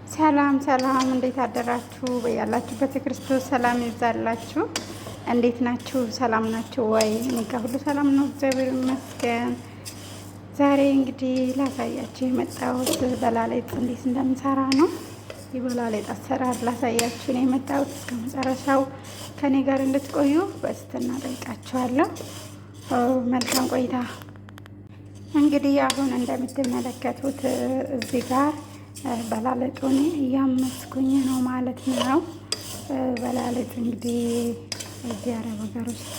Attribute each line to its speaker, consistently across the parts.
Speaker 1: ሰላም ሰላም፣ እንዴት አደራችሁ? በያላችሁበት ክርስቶስ ሰላም ይብዛላችሁ። እንዴት ናችሁ? ሰላም ናችሁ ወይ? እኔ ጋር ሁሉ ሰላም ነው፣ እግዚአብሔር ይመስገን። ዛሬ እንግዲህ ላሳያችሁ የመጣሁት በላሊጥ እንዴት እንደምሰራ ነው። የበላሊጥ አሰራር ላሳያችሁ ነው የመጣሁት። እስከ መጨረሻው ከኔ ጋር እንድትቆዩ በትህትና ጠይቃችኋለሁ። መልካም ቆይታ። እንግዲህ አሁን እንደምትመለከቱት እዚህ ጋር በላሊጡን እያመስኩኝ ነው ማለት ነው። በላሊጥ እንግዲህ እዚህ አረብ ሀገር ውስጥ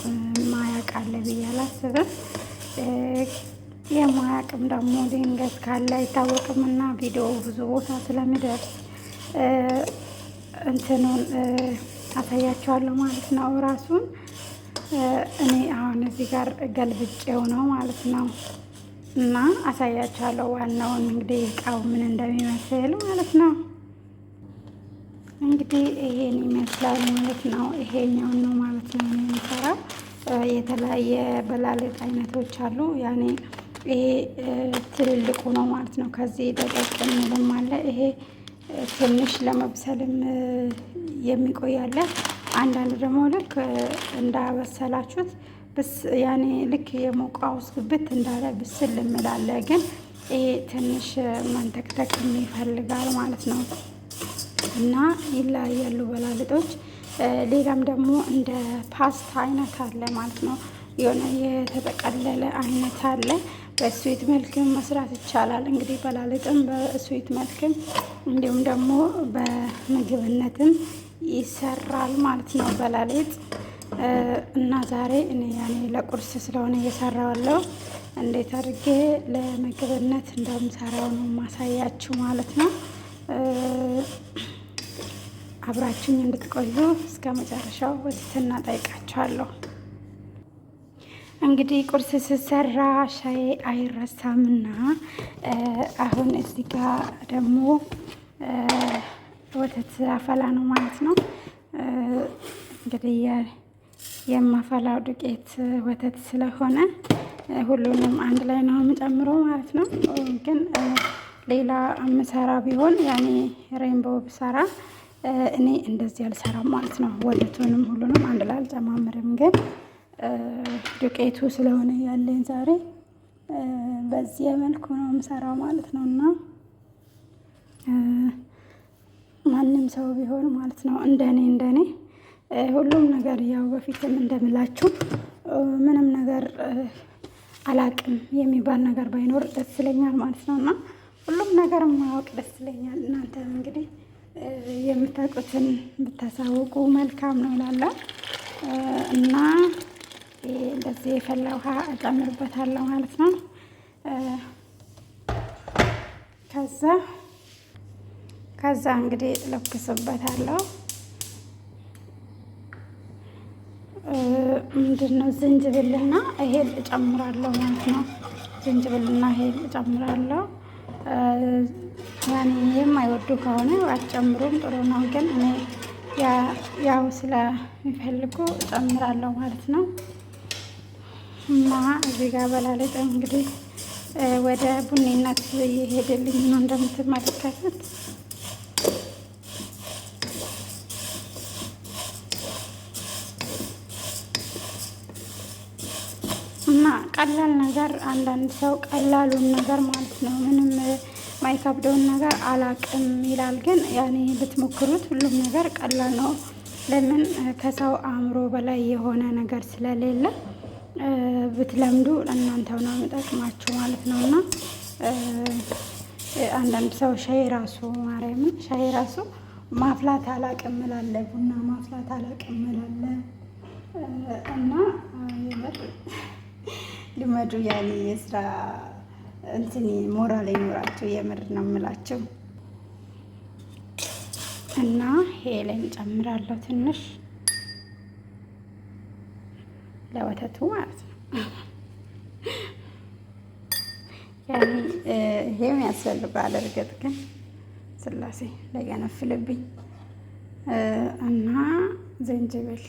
Speaker 1: ማያቅ አለ ብዬ አላስብም። የማያቅም ደግሞ ድንገት ካለ አይታወቅም እና ቪዲዮ ብዙ ቦታ ስለሚደርስ እንትኑን አሳያቸዋለሁ ማለት ነው። ራሱን እኔ አሁን እዚህ ጋር ገልብጬው ነው ማለት ነው እና አሳያችኋለሁ። ዋናውን እንግዲህ እቃው ምን እንደሚመስል ማለት ነው። እንግዲህ ይሄን ይመስላል ማለት ነው። ይሄኛውን ነው ማለት ነው የሚሰራው። የተለያየ በላሊጥ አይነቶች አሉ። ያኔ ይሄ ትልልቁ ነው ማለት ነው። ከዚህ ደቀቅ የሚልም አለ። ይሄ ትንሽ ለመብሰልም የሚቆያለ። አንዳንድ ደግሞ ልክ እንዳበሰላችሁት ያኔ ልክ የሞቃ ውስጥ ብት እንዳለ ብስል እምላለ። ግን ይሄ ትንሽ መንተክተክ ይፈልጋል ማለት ነው እና ይለያያሉ በላሊጦች። ሌላም ደግሞ እንደ ፓስታ አይነት አለ ማለት ነው። የሆነ የተጠቀለለ አይነት አለ። በስዊት መልክም መስራት ይቻላል። እንግዲህ በላሊጥም በስዊት መልክም እንዲሁም ደግሞ በምግብነትም ይሰራል ማለት ነው በላሊጥ። እና ዛሬ እኔ ያኔ ለቁርስ ስለሆነ እየሰራዋለሁ እንዴት አድርጌ ለምግብነት እንደምሰራው ነው ማሳያችሁ ማለት ነው። አብራችሁኝ እንድትቆዩ እስከ መጨረሻው በትህትና ጠይቃችኋለሁ። እንግዲህ ቁርስ ስሰራ ሻይ አይረሳምና አሁን እዚህ ጋር ደግሞ ወተት አፈላ ነው ማለት ነው። እንግዲህ የማፈላው ዱቄት ወተት ስለሆነ ሁሉንም አንድ ላይ ነው የምጨምረው ማለት ነው። ግን ሌላ ምሰራ ቢሆን ያኔ ሬንቦ ብሰራ እኔ እንደዚህ አልሰራም ማለት ነው። ወተቱንም ሁሉንም አንድ ላይ አልጨማምርም። ግን ዱቄቱ ስለሆነ ያለኝ ዛሬ በዚህ መልኩ ነው የምሰራው ማለት ነው። እና ማንም ሰው ቢሆን ማለት ነው እንደኔ ሁሉም ነገር ያው በፊትም እንደምላችሁ ምንም ነገር አላቅም የሚባል ነገር ባይኖር ደስ ይለኛል ማለት ነው። እና ሁሉም ነገር ማወቅ ደስ ይለኛል። እናንተም እንግዲህ የምታውቁትን ብታሳውቁ መልካም ነው እላለሁ። እና እንደዚህ የፈላ ውሃ እጨምርበታለሁ ማለት ነው። ከዛ እንግዲህ እለኩስበታለሁ። ምንድነው ዝንጅብልና እሄል እጨምራለሁ ማለት ነው። ዝንጅብልና እሄል እጨምራለሁ። ያኔ የማይወዱ ከሆነ አትጨምሩም፣ ጥሩ ነው። ግን እኔ ያው ስለሚፈልጉ እጨምራለሁ ማለት ነው። እና እዚህ ጋር በላሊጥ እንግዲህ ወደ ቡኒነት እየሄደልኝ ነው እንደምትመለከቱት። እና ቀላል ነገር አንዳንድ ሰው ቀላሉን ነገር ማለት ነው ምንም ማይከብደውን ነገር አላቅም ይላል። ግን ያኔ ብትሞክሩት ሁሉም ነገር ቀላል ነው። ለምን ከሰው አእምሮ በላይ የሆነ ነገር ስለሌለ ብትለምዱ ለእናንተው ነው የሚጠቅማችሁ ማለት ነው። እና አንዳንድ ሰው ሻይ ራሱ ማርያምን ሻይ ራሱ ማፍላት አላቅም እላለ፣ ቡና ማፍላት አላቅም እላለ። እና ልመዱ ያኔ የስራ እንትን ሞራል ይኖራቸው፣ የምር ነው የምላቸው። እና ሄለን ጨምራለሁ ትንሽ ለወተቱ ማለት ነው። ያኔ ይሄም ያስፈልጋል። እርግጥ ግን ስላሴ ለገነፍልብኝ። እና ዝንጅብል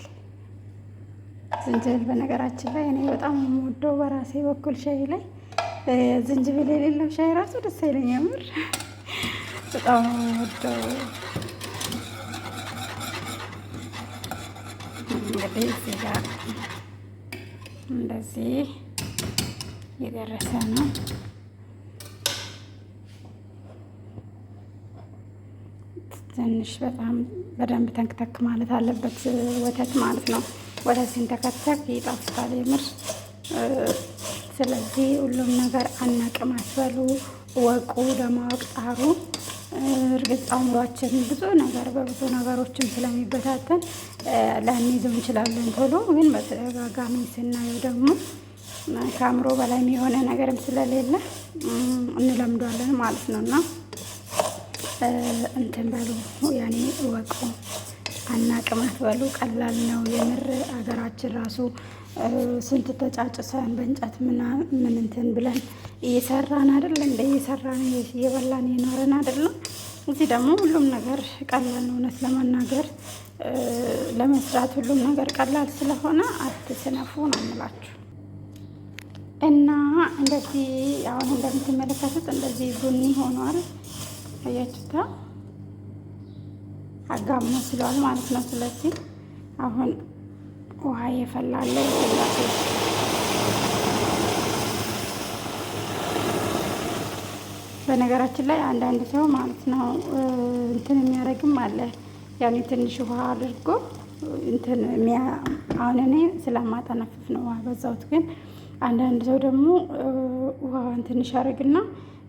Speaker 1: በነገራችን ላይ እኔ በጣም የምወደው በራሴ በኩል ሻይ ላይ ዝንጅብል የሌለው ሻይ ራሱ ደስ አይለኝም። በጣም ወደው እንግዲህ እዚህ ጋር እንደዚህ የደረሰ ነው። ትንሽ በጣም በደንብ ተንክተክ ማለት አለበት ወተት ማለት ነው። ወተት ሲንተከተክ ይጣፍጣል የምር። ስለዚህ ሁሉም ነገር አናቅም አትበሉ፣ ወቁ፣ ለማወቅ ጣሩ። እርግጥ አእምሯችን ብዙ ነገር በብዙ ነገሮችም ስለሚበታተን ላንይዘው እንችላለን ቶሎ። ግን በተደጋጋሚ ስናየው ደግሞ ከአእምሮ በላይ የሆነ ነገርም ስለሌለ እንለምዷለን ማለት ነው። እና እንትን በሉ ያኔ እወቁ፣ አናቅም አትበሉ። ቀላል ነው የምር። ሀገራችን ራሱ ስንት ተጫጭሰን በእንጨት ምን እንትን ብለን እየሰራን አይደል? እንደ እየሰራን እየበላን የኖረን አይደለም። እዚህ ደግሞ ሁሉም ነገር ቀላል ነው። እውነት ለመናገር ለመስራት ሁሉም ነገር ቀላል ስለሆነ አትስነፉ ነው የምላችሁ። እና እንደዚህ አሁን እንደምትመለከቱት እንደዚህ ቡኒ ሆኗል። አያችሁታ? አጋም መስሏል ማለት ነው። ስለዚህ አሁን ውሃ እየፈላለ ይፈላል። በነገራችን ላይ አንዳንድ ሰው ማለት ነው እንትን የሚያደርግም አለ። ያኔ ትንሽ ውሃ አድርጎ እንትን አሁን እኔ ስለማጠነፍፍ ነው ውሃ በዛውት። ግን አንዳንድ ሰው ደግሞ ውሃን ትንሽ ያደርግና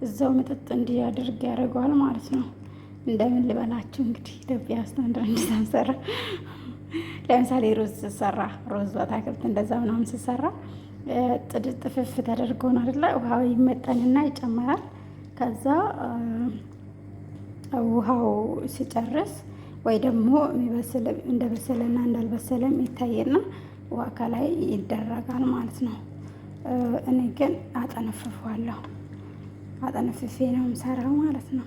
Speaker 1: እዛው ምጥጥ እንዲያደርግ ያደርገዋል ማለት ነው። እንደምን ልበላችሁ እንግዲህ ኢትዮጵያ ውስጥ አንዳንድ ሳንሰራ ለምሳሌ ሩዝ ስሰራ ሩዝ በአትክልት እንደዛ ምናምን ስሰራ ጥፍፍ ተደርጎ ነው አይደለ? ውሃው ይመጠንና ይጨመራል። ከዛ ውሃው ሲጨርስ ወይ ደግሞ እንደበሰለና እንዳልበሰለም ይታየና ውሃ ከላይ ይደረጋል ማለት ነው። እኔ ግን አጠነፍፈዋለሁ። አጠነፍፌ ነው የምሰራው ማለት ነው።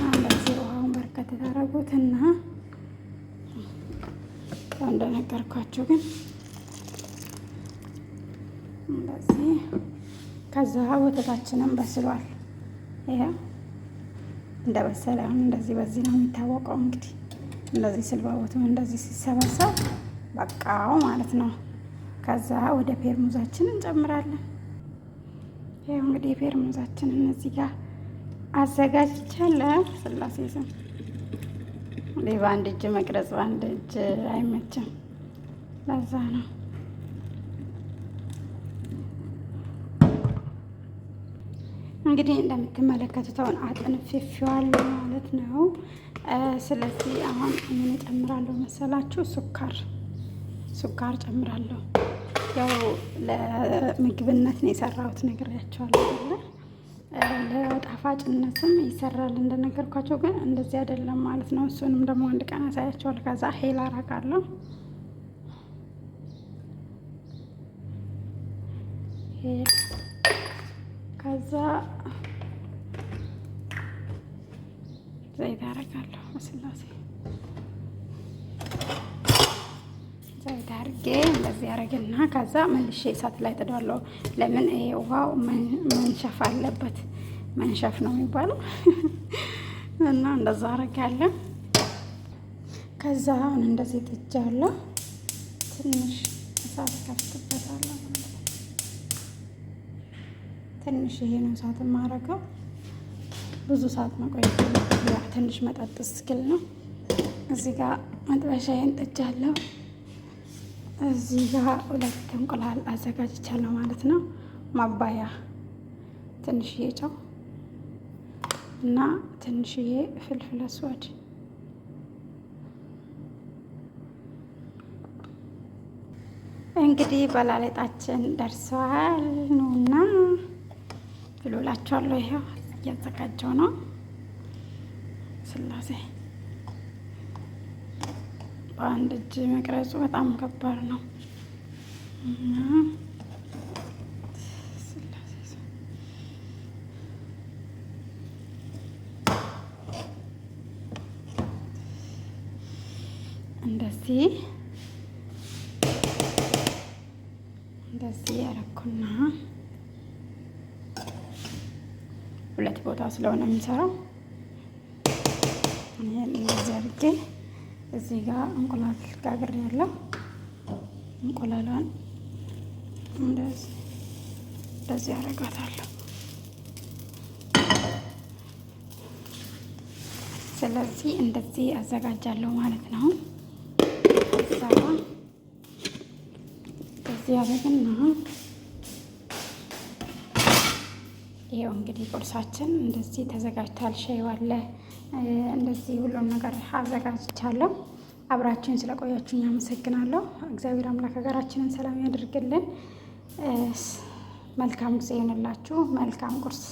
Speaker 1: እንደዚህ ውሃውን በርከት ታደርጉትና እንደነገርኳችሁ ግን እንደዚህ ከዛ ወተታችንም በስሏል። ይሄ እንደበሰለ አሁን እንደዚህ በዚህ ነው የሚታወቀው። እንግዲህ እንደዚህ ስልባቦቱ እንደዚህ ሲሰበሰብ በቃው ማለት ነው። ከዛ ወደ ፔርሙዛችን እንጨምራለን። ይሄ እንግዲህ ፔርሙዛችንን እዚህ ጋር አዘጋጅቻለሁ። ስላሴ ስም በአንድ እጅ መቅረጽ በአንድ እጅ አይመችም። ለዛ ነው እንግዲህ እንደምትመለከቱት አሁን አጠንፍፌዋለሁ ማለት ነው። ስለዚህ አሁን ምን እጨምራለሁ መሰላችሁ? ሱካር ጨምራለሁ። ያው ለምግብነት ነው የሰራሁት ነግሬያቸዋለሁ አይደለ? ለጣፋጭነትም ይሰራል እንደነገርኳቸው፣ ግን እንደዚህ አይደለም ማለት ነው። እሱንም ደግሞ አንድ ቀን አሳያቸዋለሁ። ከዛ ሄል አረጋለሁ። ከዛ ዘይት አረጋለሁ። ስላሴ ዘይት አርጌ እንደዚህ አረግና ከዛ መልሼ እሳት ላይ ጥዷለሁ። ለምን ይሄ ውሃው መንሸፍ አለበት። መንሸፍ ነው የሚባለው እና እንደዛ አረጋለሁ። ከዛ አሁን እንደዚህ ጥጃለሁ። ትንሽ እሳት ከፍትበታለሁ። ትንሽ ይሄ ነው እሳት የማረገው። ብዙ ሰዓት መቆየት ትንሽ መጠጥ እስኪል ነው። እዚህ ጋር መጥበሻዬን ጥጃለሁ። እዚህ ጋር 2 እንቁላል አዘጋጅቻለሁ ማለት ነው። ማባያ ትንሽዬ ጨው እና ትንሽዬ ፍልፍል አስዋድ። እንግዲህ በላለጣችን ደርሰዋል። ኑና ብሎላችኋለሁ። ይሄው እያዘጋጀው ነው። ስላሴ በአንድ እጅ መቅረጹ በጣም ከባድ ነው። እንደዚህ ያረኩና 2 ቦታ ስለሆነ የምሰራው አድርጌ እዚህ ጋር እንቁላል ጋግሬ ያለው እንቁላሏን እንደዚህ አደርጋታለሁ። ስለዚህ እንደዚህ አዘጋጃለሁ ማለት ነው። እዛ እዚህ አደርግና ይኸው እንግዲህ ቁርሳችን እንደዚህ ተዘጋጅቷል። ሻይው አለ፣ እንደዚህ ሁሉም ነገር አዘጋጅቻለሁ። አብራችሁን ስለቆያችሁኝ አመሰግናለሁ። እግዚአብሔር አምላክ ሀገራችንን ሰላም ያደርግልን። መልካም ጊዜ ይሆንላችሁ። መልካም ቁርስ